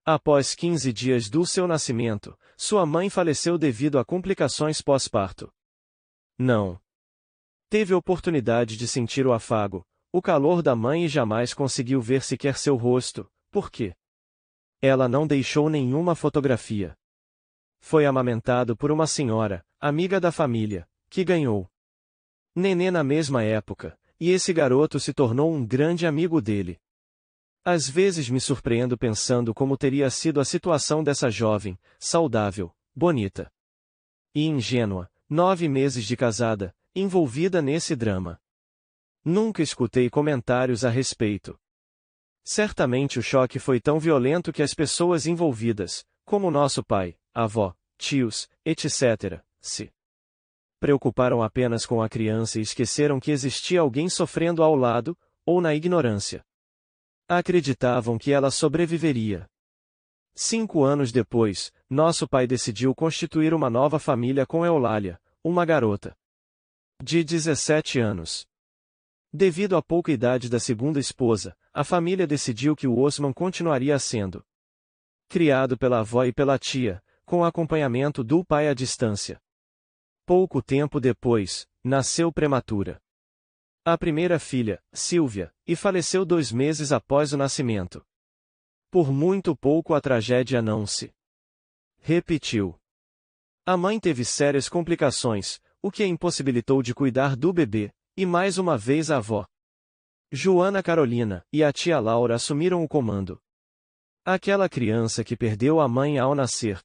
Após 15 dias do seu nascimento, sua mãe faleceu devido a complicações pós-parto. Não teve oportunidade de sentir o afago, o calor da mãe e jamais conseguiu ver sequer seu rosto, porque ela não deixou nenhuma fotografia. Foi amamentado por uma senhora, amiga da família, que ganhou nenê na mesma época, e esse garoto se tornou um grande amigo dele. Às vezes me surpreendo pensando como teria sido a situação dessa jovem, saudável, bonita e ingênua, 9 meses de casada, envolvida nesse drama. Nunca escutei comentários a respeito. Certamente o choque foi tão violento que as pessoas envolvidas, como nosso pai, avó, tios, etc., se preocuparam apenas com a criança e esqueceram que existia alguém sofrendo ao lado, ou na ignorância. Acreditavam que ela sobreviveria. 5 anos depois, nosso pai decidiu constituir uma nova família com Eulália, uma garota de 17 anos. Devido à pouca idade da segunda esposa, a família decidiu que o Osman continuaria sendo criado pela avó e pela tia, com acompanhamento do pai à distância. Pouco tempo depois, nasceu prematura a primeira filha, Silvia, e faleceu 2 meses após o nascimento. Por muito pouco a tragédia não se repetiu. A mãe teve sérias complicações, o que a impossibilitou de cuidar do bebê, e mais uma vez a avó Joana Carolina e a tia Laura assumiram o comando. Aquela criança que perdeu a mãe ao nascer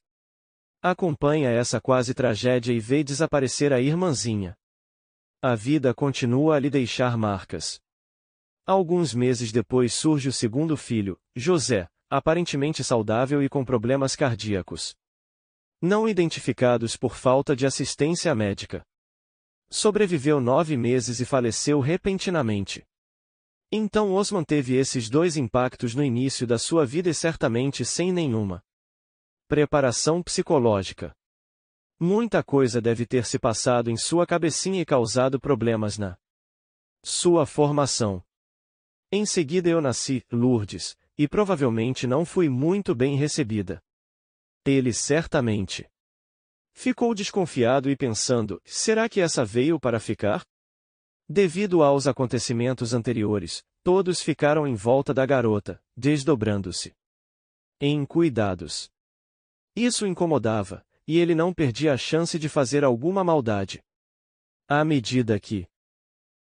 acompanha essa quase tragédia e vê desaparecer a irmãzinha. A vida continua a lhe deixar marcas. Alguns meses depois surge o segundo filho, José, aparentemente saudável e com problemas cardíacos não identificados por falta de assistência médica. Sobreviveu 9 meses e faleceu repentinamente. Então Osman teve esses 2 impactos no início da sua vida e certamente sem nenhuma preparação psicológica. Muita coisa deve ter se passado em sua cabecinha e causado problemas na sua formação. Em seguida eu nasci, Lourdes, e provavelmente não fui muito bem recebida. Ele certamente ficou desconfiado e pensando, será que essa veio para ficar? Devido aos acontecimentos anteriores, todos ficaram em volta da garota, desdobrando-se em cuidados. Isso o incomodava, e ele não perdia a chance de fazer alguma maldade. À medida que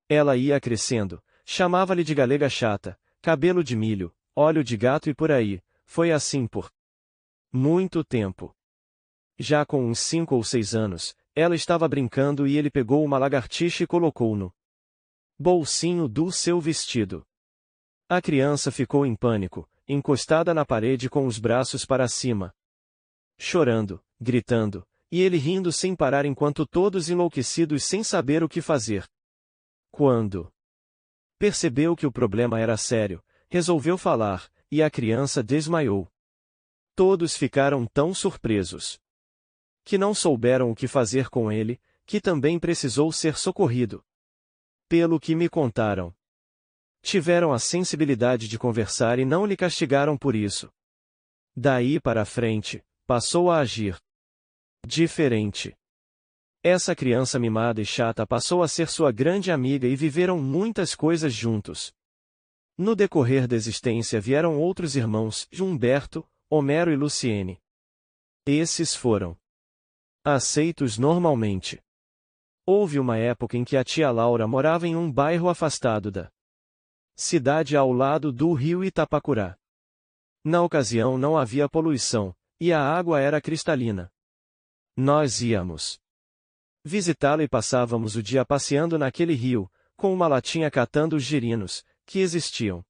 ela ia crescendo, chamava-lhe de galega chata, cabelo de milho, óleo de gato e por aí, foi assim por muito tempo. Já com uns 5 ou 6 anos, ela estava brincando e ele pegou uma lagartixa e colocou no bolsinho do seu vestido. A criança ficou em pânico, encostada na parede com os braços para cima, chorando, gritando, e ele rindo sem parar enquanto todos enlouquecidos sem saber o que fazer. Quando percebeu que o problema era sério, resolveu falar, e a criança desmaiou. Todos ficaram tão surpresos que não souberam o que fazer com ele, que também precisou ser socorrido. Pelo que me contaram, tiveram a sensibilidade de conversar e não lhe castigaram por isso. Daí para frente, passou a agir diferente. Essa criança mimada e chata passou a ser sua grande amiga e viveram muitas coisas juntos. No decorrer da existência vieram outros irmãos, Humberto, Homero e Luciene. Esses foram aceitos normalmente. Houve uma época em que a tia Laura morava em um bairro afastado da cidade ao lado do rio Itapacurá. Na ocasião não havia poluição, e a água era cristalina. Nós íamos visitá-la e passávamos o dia passeando naquele rio, com uma latinha catando os girinos, que existiam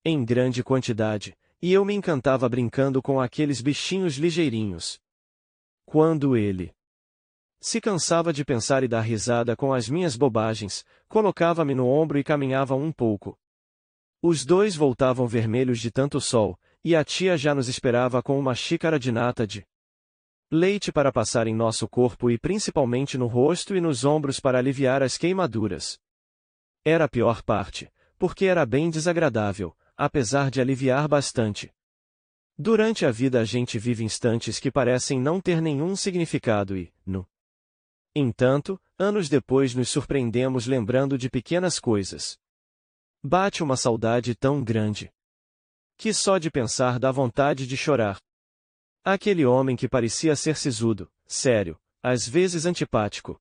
em grande quantidade, e eu me encantava brincando com aqueles bichinhos ligeirinhos. Quando ele se cansava de pensar e dar risada com as minhas bobagens, colocava-me no ombro e caminhava um pouco. Os dois voltavam vermelhos de tanto sol, e a tia já nos esperava com uma xícara de nata de leite para passar em nosso corpo e principalmente no rosto e nos ombros para aliviar as queimaduras. Era a pior parte, porque era bem desagradável, apesar de aliviar bastante. Durante a vida a gente vive instantes que parecem não ter nenhum significado e, no entanto, anos depois nos surpreendemos lembrando de pequenas coisas. Bate uma saudade tão grande que só de pensar dá vontade de chorar. Aquele homem que parecia ser sisudo, sério, às vezes antipático.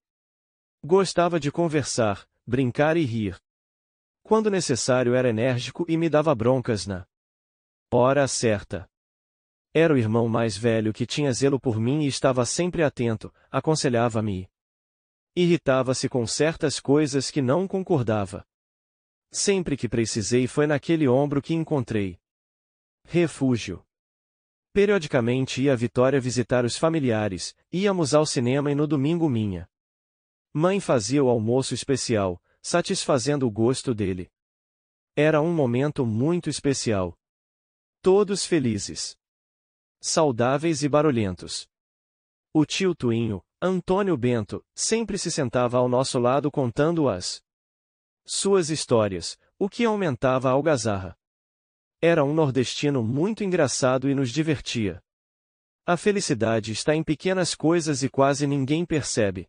Gostava de conversar, brincar e rir. Quando necessário era enérgico e me dava broncas na hora certa. Era o irmão mais velho que tinha zelo por mim e estava sempre atento, aconselhava-me. Irritava-se com certas coisas que não concordava. Sempre que precisei foi naquele ombro que encontrei refúgio. Periodicamente ia a Vitória visitar os familiares, íamos ao cinema e no domingo minha mãe fazia o almoço especial, satisfazendo o gosto dele. Era um momento muito especial. Todos felizes, saudáveis e barulhentos. O tio Tuinho, Antônio Bento, sempre se sentava ao nosso lado contando as suas histórias, o que aumentava a algazarra. Era um nordestino muito engraçado e nos divertia. A felicidade está em pequenas coisas e quase ninguém percebe.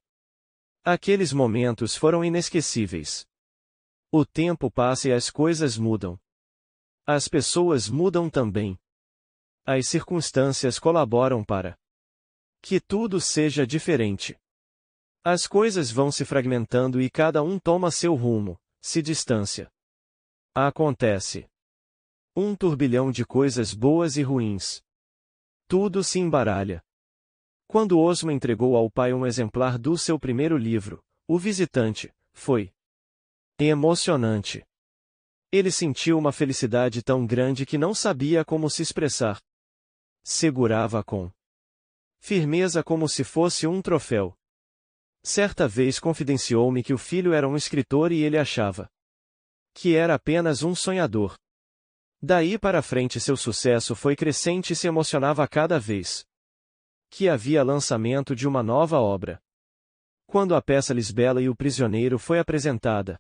Aqueles momentos foram inesquecíveis. O tempo passa e as coisas mudam. As pessoas mudam também. As circunstâncias colaboram para que tudo seja diferente. As coisas vão se fragmentando e cada um toma seu rumo, se distancia. Acontece um turbilhão de coisas boas e ruins. Tudo se embaralha. Quando Osmo entregou ao pai um exemplar do seu primeiro livro, O Visitante, foi emocionante. Ele sentiu uma felicidade tão grande que não sabia como se expressar. Segurava com firmeza como se fosse um troféu. Certa vez confidenciou-me que o filho era um escritor e ele achava que era apenas um sonhador. Daí para frente seu sucesso foi crescente e se emocionava a cada vez que havia lançamento de uma nova obra. Quando a peça Lisbela e o Prisioneiro foi apresentada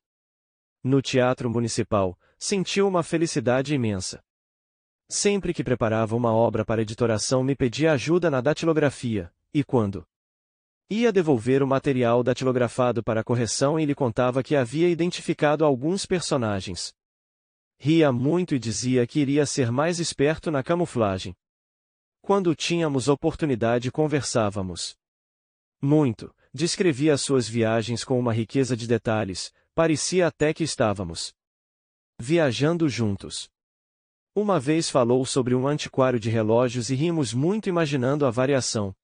no Teatro Municipal, sentiu uma felicidade imensa. Sempre que preparava uma obra para editoração me pedia ajuda na datilografia, e quando ia devolver o material datilografado para correção ele contava que havia identificado alguns personagens. Ria muito e dizia que iria ser mais esperto na camuflagem. Quando tínhamos oportunidade conversávamos muito, descrevia suas viagens com uma riqueza de detalhes, parecia até que estávamos viajando juntos. Uma vez falou sobre um antiquário de relógios e rimos muito imaginando a variação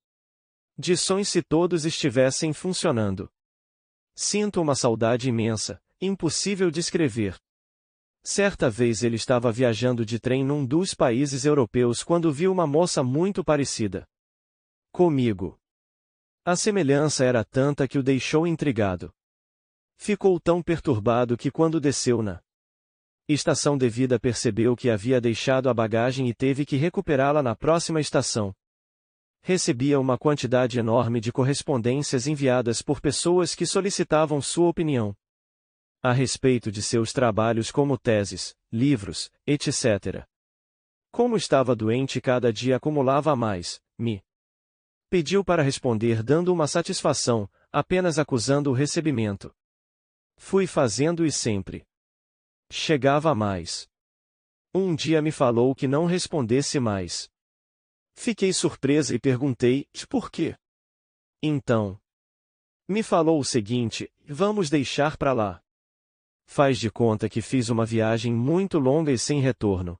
de sons se todos estivessem funcionando. Sinto uma saudade imensa, impossível de escrever. Certa vez ele estava viajando de trem num dos países europeus quando viu uma moça muito parecida comigo. A semelhança era tanta que o deixou intrigado. Ficou tão perturbado que quando desceu na estação devida percebeu que havia deixado a bagagem e teve que recuperá-la na próxima estação. Recebia uma quantidade enorme de correspondências enviadas por pessoas que solicitavam sua opinião a respeito de seus trabalhos como teses, livros, etc. Como estava doente e cada dia acumulava mais, me pediu para responder dando uma satisfação, apenas acusando o recebimento. Fui fazendo e sempre chegava a mais. Um dia me falou que não respondesse mais. Fiquei surpresa e perguntei, por quê? Então, me falou o seguinte, vamos deixar pra lá. Faz de conta que fiz uma viagem muito longa e sem retorno.